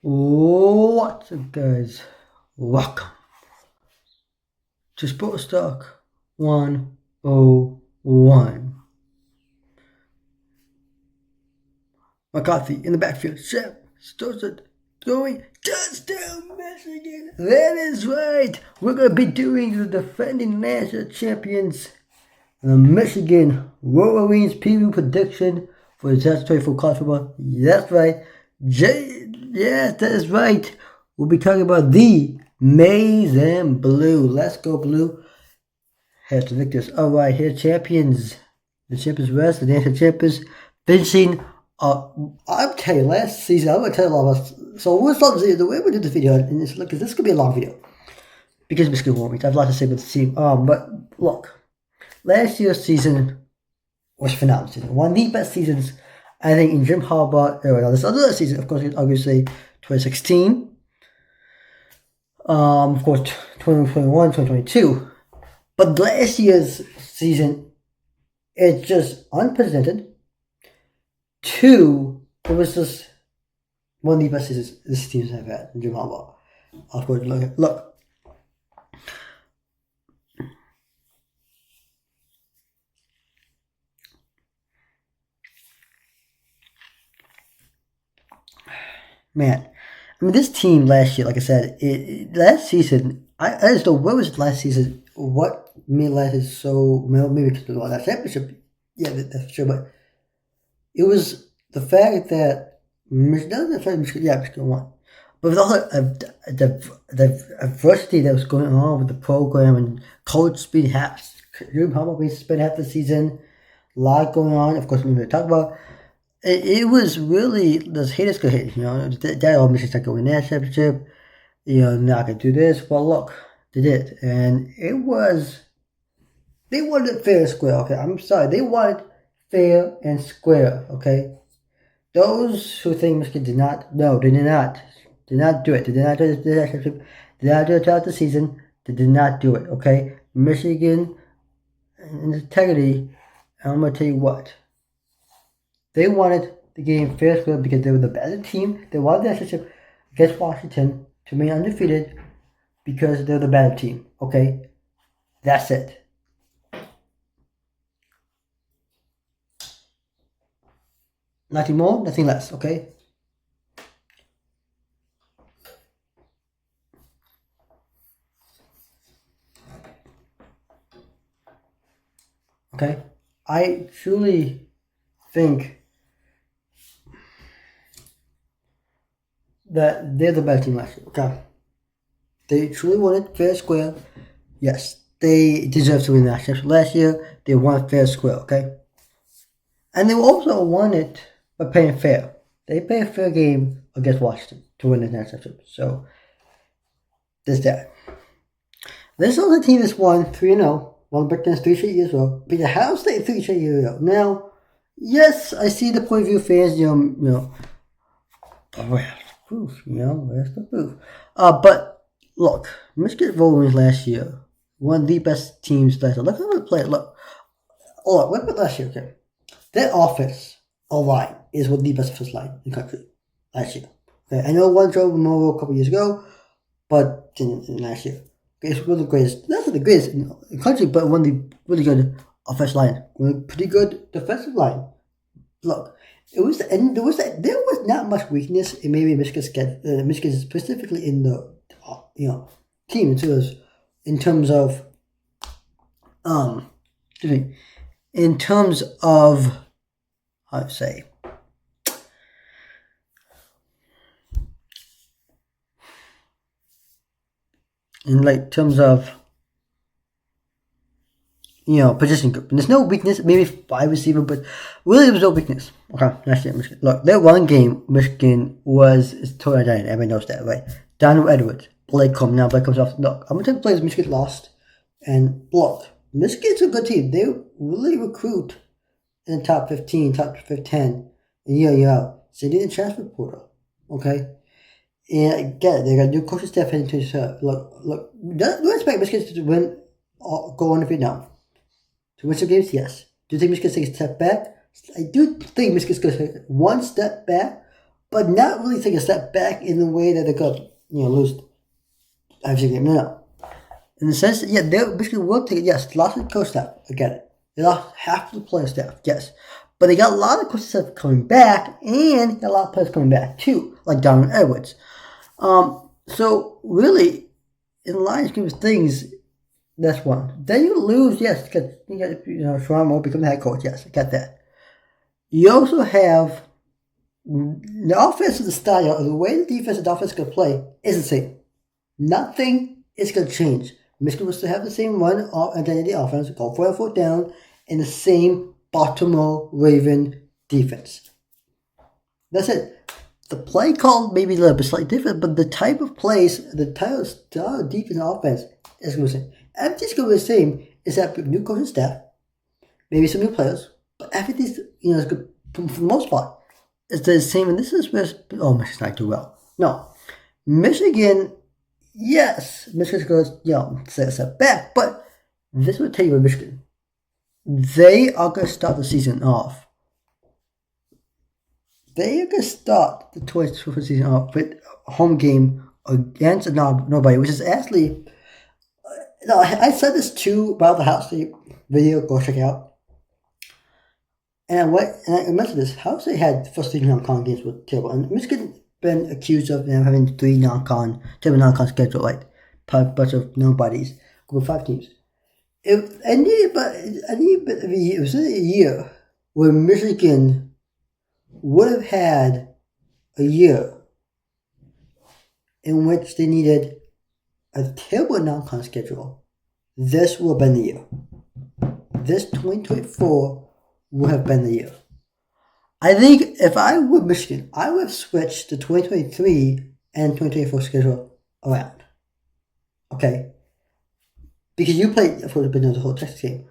What's up, guys? Welcome to Sports Talk 101. McCarthy in the backfield. Shep starts it. Going touchdown, Michigan. That is right. We're going to be doing the defending national champions, the Michigan Wolverines preview prediction for the 2024 college football. That's right. Yes, that is right. We'll be talking about the maize and blue. Let's go, blue. Here's the victors. All right, here champions. The champions rest, the national champions finishing. I'll tell you, last season, I'm going to tell you a lot about. So we'll start the way we do this video, and it's, look, this could be a long video because Michigan won. I have a lot to say about the team. But look, last year's season was phenomenal. One of the best seasons, I think, in Jim Harbaugh era. Now, this other season, of course, obviously 2016. Of course, 2021, 2022. But last year's season, it's just unprecedented. Two, it was just one of the best seasons this team have had in Jim Harbaugh. Of course, look. Man, I mean, this team last year, like I said, last season, I just don't know, what was it last season? What made last season so, maybe because of that championship, yeah, that's true, but it was the fact that Michigan won. But with all the adversity that was going on with the program and coach being Jim Harbaugh being spent half the season, a lot going on, of course, we need to talk about. It was really, those haters could hate, that all Michigan's not going to win that championship, not going to do this. Well, look, they did. And they wanted it fair and square, okay? I'm sorry. They wanted fair and square, okay? Those who think Michigan did not, no, they did not do it. They did not do the championship. They did not do it throughout the season. They did not do it, okay? Michigan, in integrity, I'm going to tell you what. They wanted the game fair and square because they were the better team. They wanted the championship against Washington to remain undefeated because they're the better team. Okay? That's it. Nothing more, nothing less. Okay? Okay? I truly think that they're the better team last year. Okay, they truly wanted fair square. Yes, they deserve to win that championship. Last year, they won fair square. Okay, and they also won it by playing fair. They played a fair game against Washington to win the national championship. So there's that. This is the team that's won 3-0. Won Big Ten 3 straight years ago. Beat Ohio State 3 straight years ago. Now, yes, I see the point of view fans. Well, proof, where's the proof? But look, Michigan Wolverines last year, one of the best teams last year. Look how they played. Look, what about last year? Okay, that offense line is one of the best offensive line in the country last year. Okay, I know one drove Memorial a couple years ago, but in last year, okay, it's one of the greatest. Not the greatest in the country, but one of the really good offensive line, pretty good defensive line. Look. There was not much weakness in maybe Michigan specifically in the team in terms of how to say in terms of position group. And there's no weakness, maybe wide receiver, but really there was no weakness. Okay, last year, Michigan. Look, that one game, Michigan was totally giant. Everybody knows that, right? Donald Edwards, Blake Combs. Now Blake comes off. Look, I'm going to tell you players Michigan lost. And look, Michigan's a good team. They really recruit in the top 15, top 10, and year out. So they need a transfer portal. Okay? And I get it. They got new coaching staff heading to the Look, do expect Michigan to win, go undefeated now. To win some games, yes. Do you think Michigan's take a step back? I do think Michigan's going to take one step back, but not really take a step back in the way that they could, lose every game. No. In the sense that, yeah, they Michigan will take it. Yes, lost the coach staff. I get it. They lost half the player staff. Yes. But they got a lot of coach staff coming back, and got a lot of players coming back, too, like Darren Edwards. So, really, in the Lions scheme of things, that's one. Then you lose, yes, because you got, Sharon Moore become the head coach. Yes, I got that. You also have the offensive style, the way the defense and offense can play is the same. Nothing is going to change. Michigan will still have the same run identity offense, go for a fourth down, and the same Baltimore Raven defense. That's it. The play call may be a little bit slightly different, but the type of plays, the type of style of defense and offense is going to be the same. Everything's going to be the same, except with new coaching staff, maybe some new players, but everything's, is good for the most part. It's the same, and this is where, Michigan's not doing well. No. Michigan, yes, Michigan's going to, set a step back, but this will tell you about Michigan. They are going to start the season off. They are going to start the 2024 season off with a home game against nobody, which is actually, I said this too about the House State video, go check it out. And I mentioned this, House State had the first 3 non-con games were terrible, and Michigan been accused of having 3 terrible non-con schedule, like a bunch of nobodies, with 5 teams. It was a year where Michigan would have had a year in which they needed a terrible non-con schedule. This would have been the year. This 2024 would have been the year. I think if I were Michigan, I would have switched the 2023 and 2024 schedule around. Okay? Because you played, of course, the whole Texas game.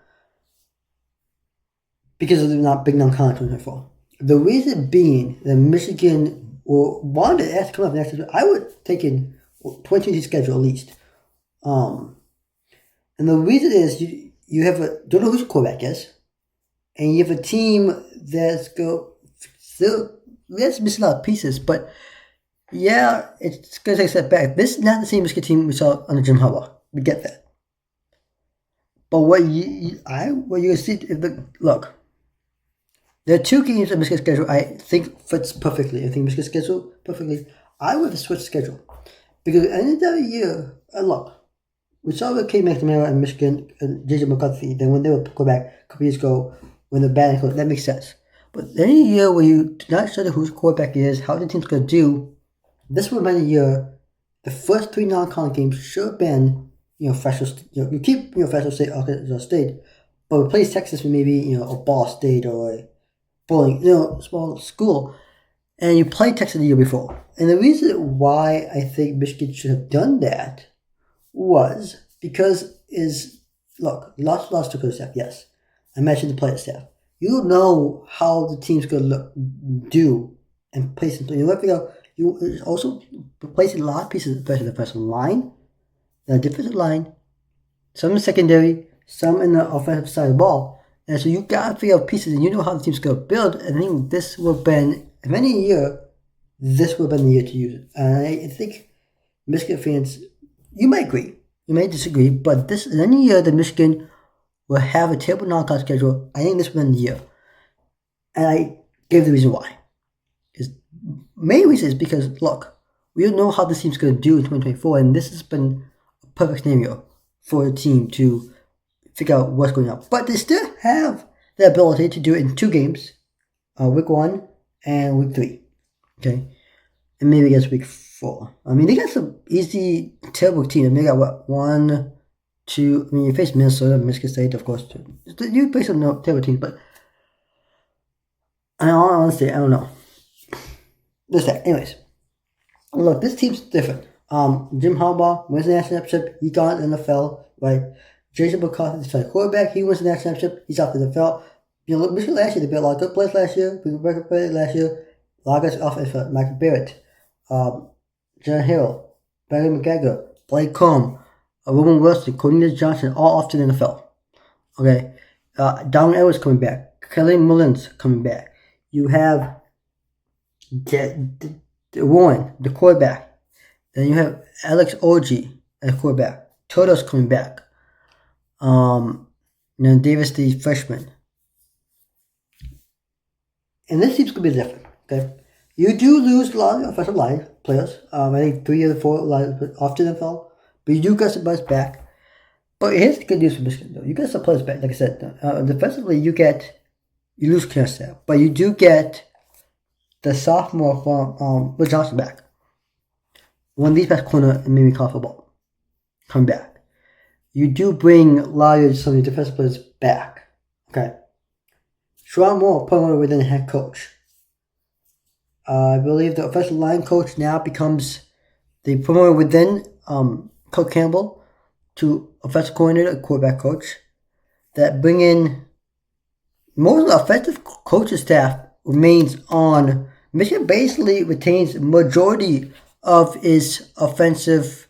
Because of the not big non-con 2024. The reason being that Michigan wanted to come up next year, I would have taken 2023 schedule at least. And the reason is you have don't know who your quarterback is, and you have a team that's missing a lot of pieces, but yeah, it's going to take a step back. This is not the same Michigan team we saw under Jim Harbaugh. We get that. But what you see, look, there are 2 games in Michigan's schedule I think fits perfectly. I think Michigan's schedule perfectly. I would have switched schedule. Because at the end of the year, look, we saw with Kate McNamara and Michigan and J.J. McCarthy, then when they would go back a couple years ago, when they're bad, that makes sense. But any year where you do not sure who the quarterback is, how the team's going to do, this would have been a year, the first 3 non-con games should have been, Fresno State. You keep, Fresno State, Arkansas State, but replace Texas with maybe, a Ball State or a Bowling, small school, and you played Texas the year before. And the reason why I think Michigan should have done that was because lost to coach staff, yes. I mentioned the player staff. You don't know how the team's going to do and place it. You also replacing a lot of pieces, especially the defensive line, the defensive line, some in the secondary, some in the offensive side of the ball. And so you got to figure out pieces, and you know how the team's going to build. And I think this would have been, if any year, this would have been the year to use it. And I think Michigan fans, you might agree, you may disagree, but this in any year that Michigan will have a terrible non-con schedule, I think this would have been the year. And I gave the reason why. Main reason is because, look, we don't know how this team's going to do in 2024, and this has been a perfect scenario for the team to figure out what's going on. But they still have the ability to do it in 2 games, week 1 and week 3. Okay? And maybe against week 4. I mean, they got some easy, terrible teams. They got 1, 2. I mean, you face Minnesota, Michigan State, of course. You face some terrible teams, but honestly, I don't know. Just that. Anyways, look, this team's different. Jim Harbaugh wins the national championship. He got in the NFL, right? Jason McCarthy is the quarterback. He wins the national championship. He's off the NFL. Look, Michigan last year, they built a lot of good players last year. We record players last year. A lot of guys off for Michael Barrett, John Hill, Barry McGregor, Blake Combs, Roman Wilson, Cornelius Johnson, all off to the NFL. Okay? Darren Edwards coming back. Kelly Mullins coming back. You have Warren, the quarterback. Then you have Alex Orji as quarterback. Toto's coming back. Then Davis, the freshman. And this seems to be different. Okay, you do lose a lot of offensive line players. I think 3 of the 4 lines often them fell, but you do get some players back. But here's the good news for Michigan, though. You get some players back. Like I said, defensively, you lose Kenneth, but you do get the sophomore from Will Johnson back. One of these best corner in maybe college football. Come back. You do bring a lot of some of the defensive players back. Okay. Sharon Moore promoted within the head coach. I believe the offensive line coach now becomes the promoter within Coach Campbell to offensive coordinator, quarterback coach. That bring in most of the offensive coaching staff remains on. Michigan basically retains majority of its offensive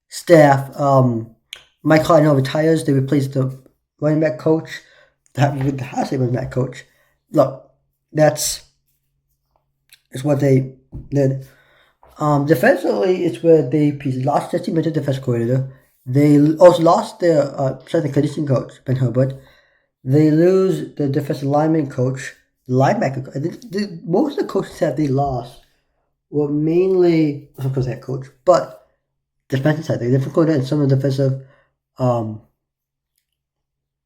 staff. Mike Cardinal retires. They replace the running back coach. With the high running back coach. Look, that's what they did. Defensively, it's where they lost Jesse Minter, defensive coordinator. They also lost their strength and conditioning coach, Ben Herbert. They lose the defensive lineman coach, the linebacker coach. Most of the coaches that they lost were mainly, of course, head coach, but defensive side. They different coordinator and some of the defensive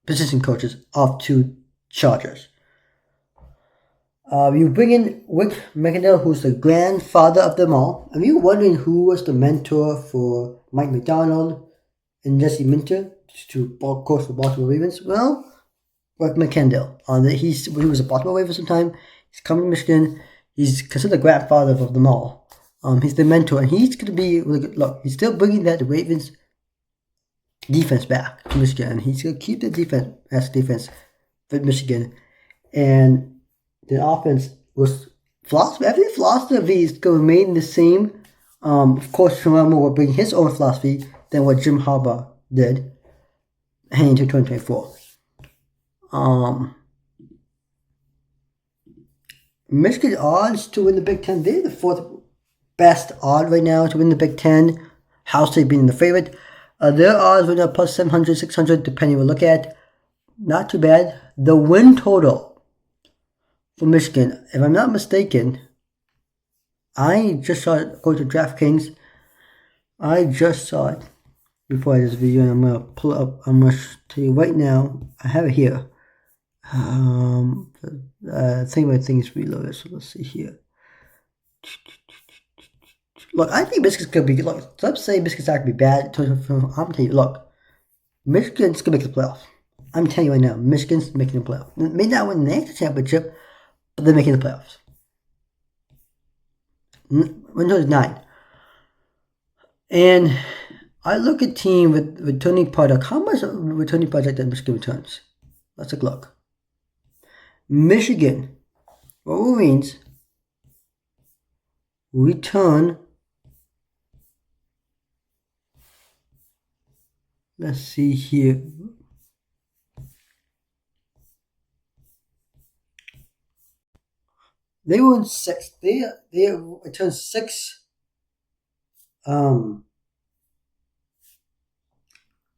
position coaches of 2 Chargers. You bring in Rick McIntyre, who's the grandfather of them all. And you're wondering who was the mentor for Mike McDonald and Jesse Minter to coach the Baltimore Ravens. Well, Rick McIntyre. He was a Baltimore Raven sometime. He's coming to Michigan. He's considered the grandfather of them all. He's the mentor, and he's going to be really good. Look, he's still bringing that the Ravens defense back to Michigan, and he's going to keep the defense for Michigan. And the offense was philosophy. Every philosophy is going to remain the same. Of course, Sherman will bring his own philosophy than what Jim Harbaugh did heading into 2024. Michigan odds to win the Big Ten. They're the 4th best odd right now to win the Big Ten. Ohio State being the favorite. Their odds right now plus 700, 600, depending on what you look at. Not too bad. The win total for Michigan, if I'm not mistaken, I just saw it going to DraftKings. I just saw it before this video, and I'm going to pull it up. I'm going to tell you right now. I have it here. I think my thing is reloaded, so let's see here. Look, I think Michigan's going to be good. Look, let's say Michigan's not going to be bad. I'm telling you, look, Michigan's going to make the playoffs. I'm telling you right now, Michigan's making the playoffs. They may not win the national championship, but they're making the playoffs. Win total is 9. And I look at team with returning product. How much returning product that Michigan returns? Let's take a look. Michigan, Wolverines, return. Let's see here. They were in 6. They returned 6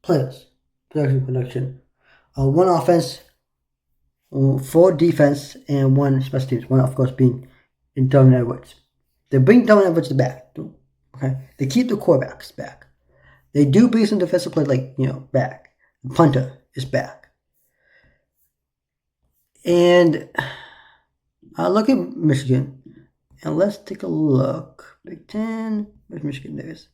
players. Production. 1 offense, 4 defense, and 1 special teams. 1, of course, being in Donovan Edwards. They bring Donovan Edwards back. Okay, they keep the quarterbacks back. They do bring some defensive play, back. The punter is back. And I look at Michigan, and let's take a look. Big Ten, where's Michigan? There is.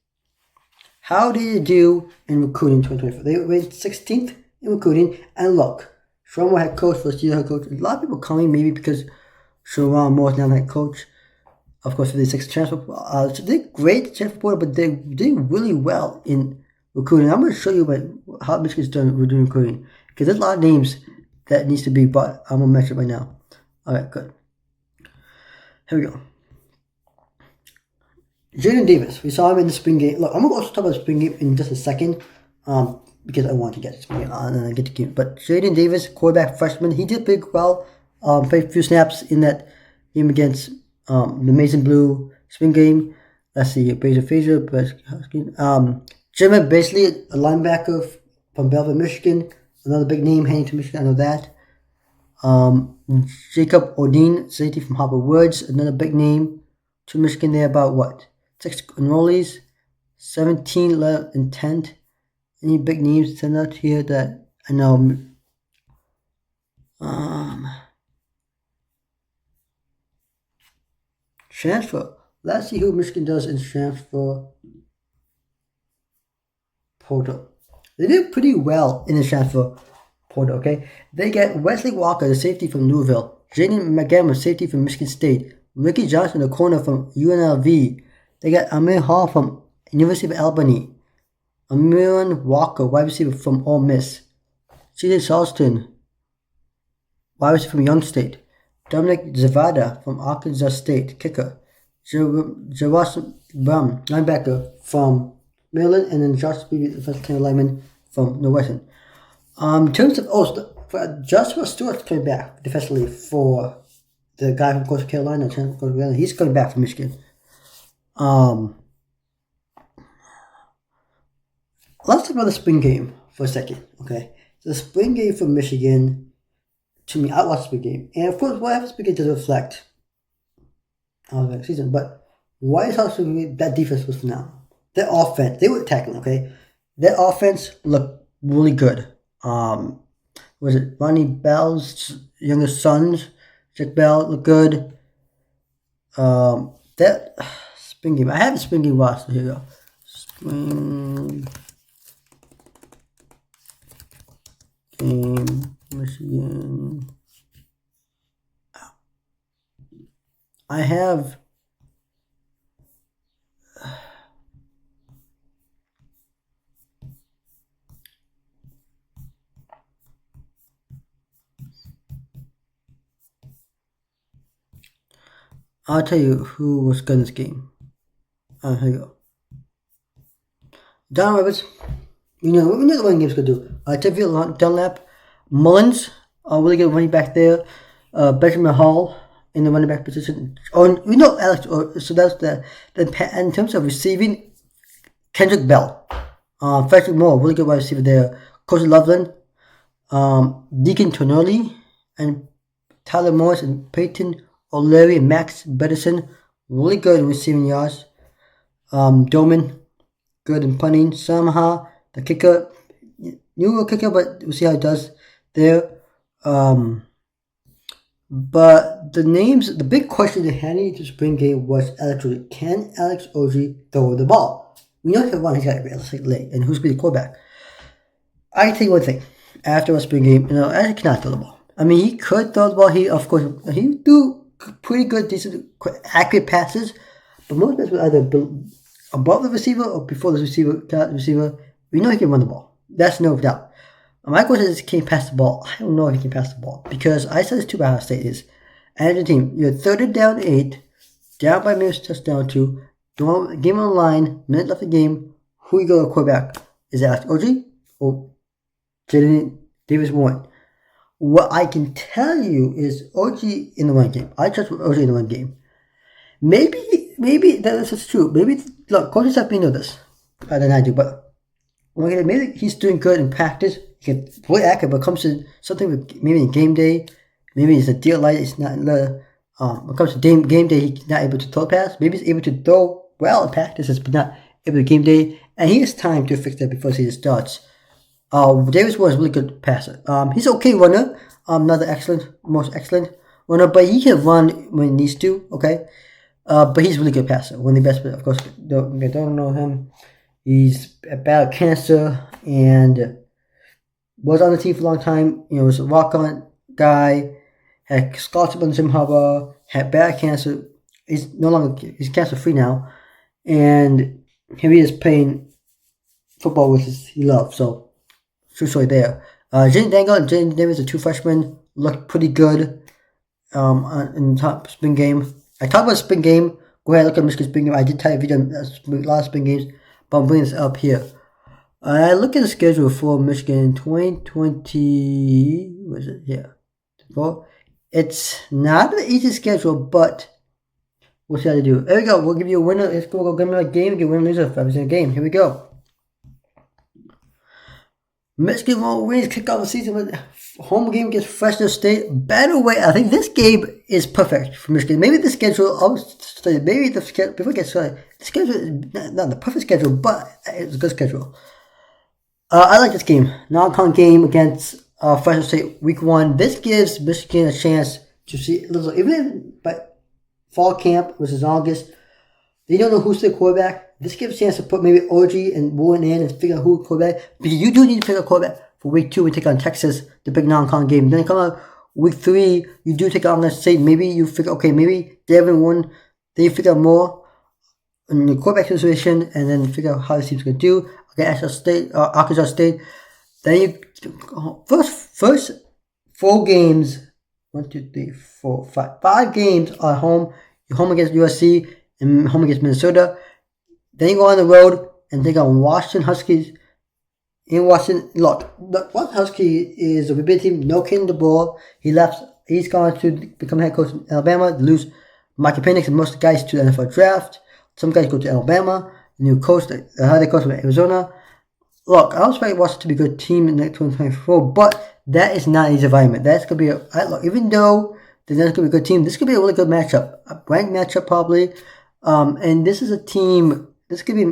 How did they do in recruiting 2024? They ranked 16th in recruiting, and look, Sherman Moore head coach, first year head coach. A lot of people coming maybe because Sherman Moore is now head coach. Of course, for the 6 transfer, so they did great transfer portal, but they did really well in recruiting. I'm going to show you how Michigan's doing recruiting, because there's a lot of names that needs to be bought. I'm going to mention it right now. All right, good. Here we go. Jaden Davis. We saw him in the spring game. Look, I'm going to also talk about the spring game in just a second, because I want to get the spring game on and I get the game. But Jaden Davis, quarterback freshman, he did pretty well. Played a few snaps in that game against The Mason Blue spring game. Let's see here. Fraser, Jimmy basically a linebacker from Belleville, Michigan. Another big name heading to Michigan. I know that. Jacob Odin, safety from Harper Woods, another big name to Michigan. There about what? 6 enrollees, 17 intent. Any big names stand out here that I know? Transfer. Let's see who Michigan does in transfer portal. They did pretty well in the transfer portal, okay? They get Wesley Walker, the safety from Louisville, Jaden McGammon, safety from Michigan State, Ricky Johnson, the corner from UNLV. They got Amir Hall from University of Albany, Amiron Walker, wide receiver from Ole Miss, CJ Charleston, wide receiver from Young State, Dominic Zavada from Arkansas State, kicker, Jawas Brum, linebacker from Maryland, and then Josh Beebe, defensive lineman from Northwestern. In terms of Joshua Stewart's coming back defensively for the guy from Coastal Carolina, he's coming back from Michigan. Let's talk about the spring game for a second, okay? So the spring game for Michigan, to me, I watched the spring game, and of course, what happens spring game does reflect the season. But why is that defense was phenomenal? Their offense, they were attacking, okay? Their offense looked really good. Was it Ronnie Bell's younger sons? Jack Bell looked good. That spring game, I have the spring game watched. Here you go. Spring game, Michigan. I have. I'll tell you who was good in this game. Here you go. Don Roberts. We know the running game's going to do. Tevye Dunlap. Mullins. Really good running back there. Benjamin Hall in the running back position. We know Alex. So that's the in terms of receiving, Kendrick Bell. Frederick Moore. Really good wide receiver there. Coach Loveland. Deacon Tonelli. And Tyler Morris and Peyton O'Leary and Max Bedison, really good in receiving yards. Doman, good in punting. Samaha, the kicker, new kicker, but we'll see how it does there. But the names, the big question they had in the spring game was Alex Ogie. Can Alex Ogie throw the ball? We know he can run, he's got realistic leg, and who's going to be the quarterback? I can tell you one thing. After a spring game, Alex cannot throw the ball. I mean, he could throw the ball. He do pretty good, decent, accurate passes, but most passes were either above the receiver or before the receiver. We know he can run the ball. That's no doubt. My question is, can he pass the ball? I don't know if he can pass the ball because I said this too about Ohio State is, and the team, you're 3rd down 8, down by minutes, touchdown 2, game on the line, minute left of the game. Who you go to quarterback? Is it Alex Ogie or Jaden Davis Warren? What I can tell you is OG in the run game. I trust OG in the run game. Maybe that's true. Maybe, look, coaches have been know this than I do, but maybe he's doing good in practice. He can play accurate, but comes to something with maybe in game day, maybe it's a deal light. It's not. When it comes to game day, he's not able to throw pass. Maybe he's able to throw well in practices, but not able to game day. And he has time to fix that before the season starts. Davis was a really good passer. He's an okay runner. Not the most excellent runner, but he can run when he needs to. Okay, but he's a really good passer. One of the best. Of course, don't know him. He's battled cancer and was on the team for a long time. Was a walk-on guy. Had scholarship on Jim Harbaugh. Had bad cancer. He's cancer free now, and here he is playing football, which he loves. So. True story there. Jaden Dangle and Jaden Davis, the 2 freshmen, looked pretty good in the top spring game. I talked about spring game. Go ahead and look at Michigan's spring game. I did tell you a video on a lot of spring games, but I'm bringing this up here. I look at the schedule for Michigan 2020. What is it here? It's not an easy schedule, but we'll see how to do. There we go. We'll give you a winner. Let's go give me a game. Give winner loser for every single game. Here we go. Michigan Wolverines kick off the season with home game against Fresno State. By the way, I think this game is perfect for Michigan. Maybe the schedule, maybe the schedule, before we get started, the schedule is not the perfect schedule, but it's a good schedule. I like this game. Non-con game against Fresno State week 1. This gives Michigan a chance to see, even by fall camp, which is in August, they don't know who's the quarterback. This gives a chance to put maybe OG and Warren in and figure out who the quarterback. Because you do need to figure out quarterback for week 2. We take on Texas, the big non-con game. Then come out week 3, you do take on, let's say, maybe you figure, okay, maybe they haven't won. Then you figure out more in the quarterback situation and then figure out how the team's going to do. Okay, Arkansas State. Then you, first 4 games, 1, 2, 3, 4, 5. 5 games are home. You're home against USC and home against Minnesota. Then you go on the road and take on Washington Huskies. In Washington, look, Washington Husky is a big team. No King DeBoer. He's gone to become head coach in Alabama. They lose Mike Penix and most of the guys to the NFL draft. Some guys go to Alabama. The new coach, the head coach of Arizona. Look, I don't expect Washington to be a good team in 2024, but that is not his environment. That's going to be look, even though they're not going to be a good team, this could be a really good matchup. A ranked matchup probably. And this is a team. This could be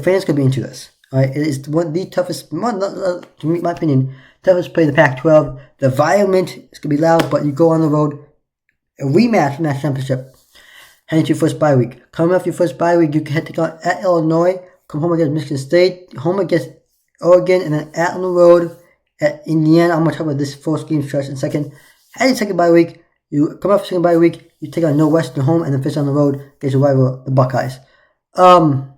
fans could be into this. All right, it is the toughest, to my opinion, toughest play in the Pac-12. The environment is gonna be loud, but you go on the road, a rematch from that championship. Heading to your first bye week. Coming off your first bye week, you can head to go at Illinois, come home against Michigan State, home against Oregon, and then out on the road at Indiana. I'm gonna talk about this 4 game stretch in a second. Heading second bye week, you come off second bye week, you take on Northwestern home, and then finish on the road against your rival, the Buckeyes. I'm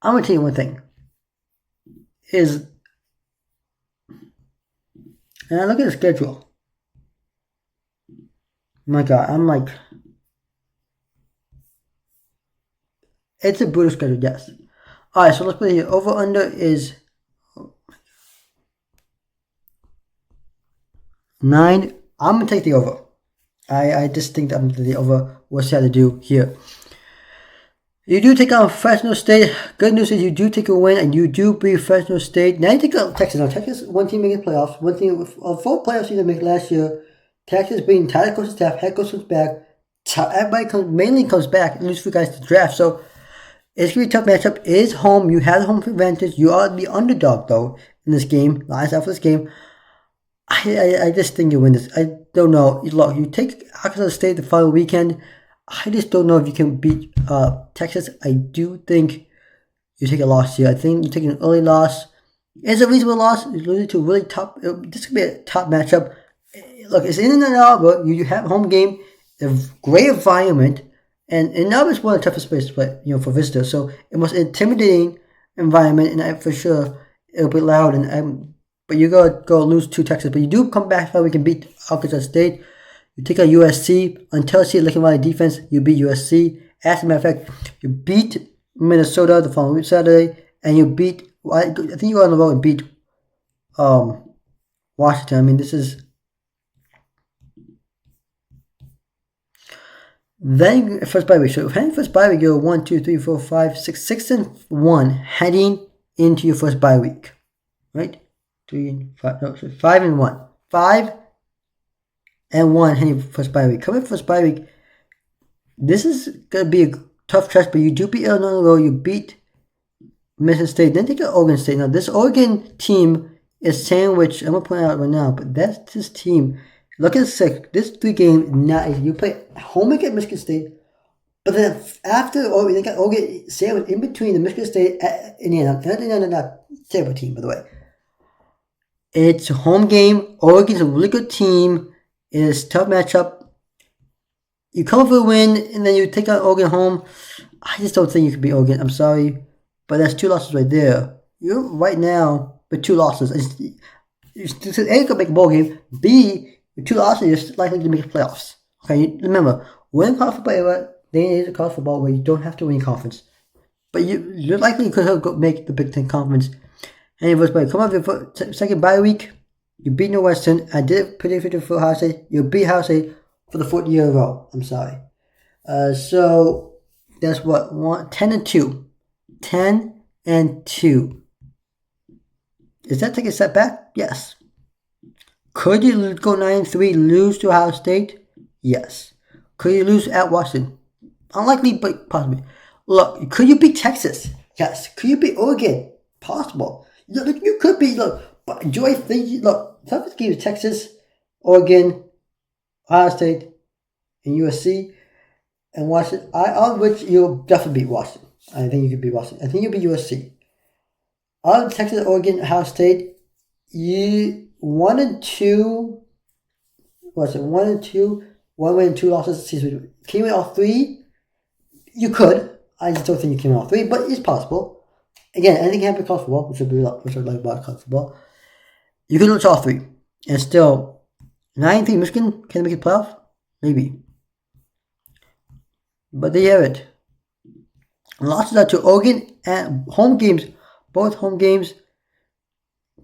gonna tell you one thing. And I look at the schedule. My God, I'm like, it's a brutal schedule, yes. Alright, so let's play here. Over under is 9. I'm gonna take the over. I just think that I'm gonna take the over. We'll see how to do here. You do take on Fresno State. Good news is you do take a win and you do beat Fresno State. Now you take on Texas. Now Texas, one team making playoffs. One team of 4 playoffs you didn't make last year. Texas being entire coaching staff, head coach comes back. Everybody mainly comes back and lose for guys to draft. So it's gonna be a tough matchup. It is home. You have the home advantage. You are the underdog though in this game. Last out for this game. I just think you win this. I don't know. Look, you take Arkansas State the following weekend. I just don't know if you can beat Texas. I do think you take a loss here. I think you take an early loss. It's a reasonable loss. It's losing to a really top. This could be a top matchup. Look, it's in Ann Arbor. You have a home game, a great environment, and Ann Arbor is one of the toughest places to play, for visitors. So it was an intimidating environment, and for sure it'll be loud. But you go lose to Texas. But you do come back so we can beat Arkansas State. You take out USC. Until see looking at defense, you beat USC. As a matter of fact, you beat Minnesota the following Saturday, and you beat. I think you go on the road and beat Washington. I mean, this is. Then first bye week. So heading first bye week, you're 1, 2, 3, 4, 5, 6, 6-1 heading into your first bye week, right? 3 and 5. No, so 5 and 1. 5 and 1 heading first bye week. Coming first bye week. This is gonna be a tough stretch, but you do beat Illinois on the road. You beat Michigan State. Then take out Oregon State. Now this Oregon team is sandwiched. I'm gonna point it out right now, but that's this team. Look at this 3 game, not easy. You play home against Michigan State, but then after Oregon, they got Oregon sandwiched in between the Michigan State and Indiana. Indiana, not terrible team, by the way. It's a home game. Oregon's a really good team. It is a tough matchup. You come for a win, and then you take out Oregon home. I just don't think you can beat Oregon. I'm sorry, but that's 2 losses right there. You're right now with 2 losses. A, could make a bowl game. B, with 2 losses, you're likely to make the playoffs. Okay, remember, win college football, they need a college football where you don't have to win conference. But you're likely could make the Big Ten Conference. And your first bye. Come off your second bye week, you beat Northwestern. I did predict for Ohio State. You beat Ohio State. for the 4th year in a row. I'm sorry. So that's what 10-2. 10-2. Is that taking a step back? Yes. Could you go 9-3, lose to Ohio State? Yes. Could you lose at Washington? Unlikely, but possibly. Look, could you beat Texas? Yes. Could you beat Oregon? Possible. Look, you could be. Look, but enjoy things. Look, toughest game is Texas, Oregon, Ohio State, and USC, and Washington. On which you'll definitely beat Washington. I think you could beat Washington. I think you'll beat USC. On Texas, Oregon, Ohio State, you 1-2. What's it? 1-2. 1 win, 2 losses. Can you win all 3? You could. I just don't think you can win all 3, but it's possible. Again, anything can happen in college football, which I like about college football. You could lose all 3, and still 9-3 Michigan can make it playoff, maybe. But there you have it. Losses are to Oregon and home games. Both home games.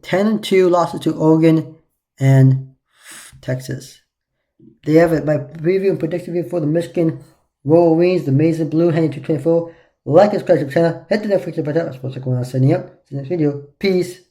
10-2 losses to Oregon and Texas. There you have it. My preview and prediction review for the Michigan Wolverines, the Maize and Blue, heading to 24. Like and subscribe to the channel. Hit the notification button. I'm supposed to go on signing up. See you next video. Peace.